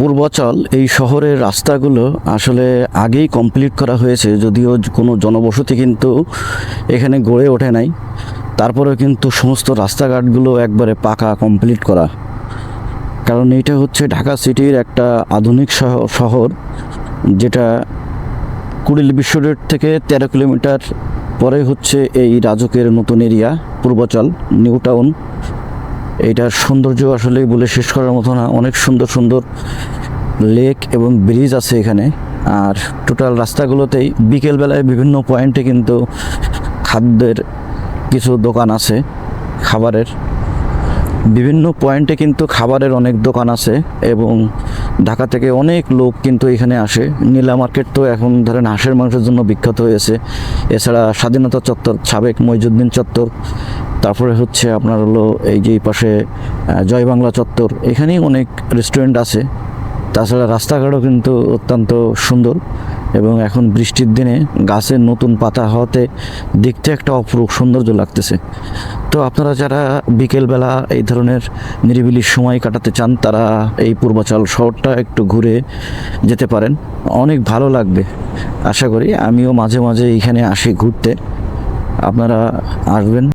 পূর্বাচল এই শহরের রাস্তাগুলো আসলে আগেই কমপ্লিট করা হয়েছে, যদিও কোনো জনবসতি কিন্তু এখানে গড়ে ওঠে নাই। তারপরেও কিন্তু সমস্ত রাস্তাঘাটগুলো একবারে পাকা কমপ্লিট করা, কারণ এটা হচ্ছে ঢাকা সিটির একটা আধুনিক শহর, যেটা কুড়িল বিশ্ব রোড থেকে 13 কিলোমিটার পরে হচ্ছে এই রাজকের নতুন এরিয়া পূর্বাচল নিউ টাউন। এইটার সৌন্দর্য আসলে বলে শেষ করার মতো না। অনেক সুন্দর সুন্দর লেক এবং ব্রিজ আছে এখানে। আর টোটাল রাস্তাগুলোতেই বিকেলবেলায় বিভিন্ন পয়েন্টে কিন্তু খাদ্যের কিছু দোকান আছে, খাবারের বিভিন্ন পয়েন্টে কিন্তু খাবারের অনেক দোকান আছে। এবং ঢাকা থেকে অনেক লোক কিন্তু এখানে আসে। নীলা মার্কেট তো এখন ধরেন হাঁসের মাংসের জন্য বিখ্যাত হয়েছে। এছাড়া স্বাধীনতা চত্বর, সাবেক মইজুদ্দিন চত্বর, তারপরে হচ্ছে আপনার হলো এই যে পাশে জয় বাংলা চত্বর, এখানেই অনেক রেস্টুরেন্ট আছে। তাছাড়া রাস্তাঘাটও কিন্তু অত্যন্ত সুন্দর, এবং এখন বৃষ্টির দিনে গাছের নতুন পাতা হওয়াতে দেখতে একটা অপরূপ সৌন্দর্য লাগতেছে। তো আপনারা যারা বিকেলবেলা এই ধরনের নিরিবিলি সময় কাটাতে চান, তারা এই পূর্বাচল শহরটা একটু ঘুরে যেতে পারেন, অনেক ভালো লাগবে। আশা করি আমিও মাঝে মাঝে এখানে আসি ঘুরতে, আপনারা আসবেন।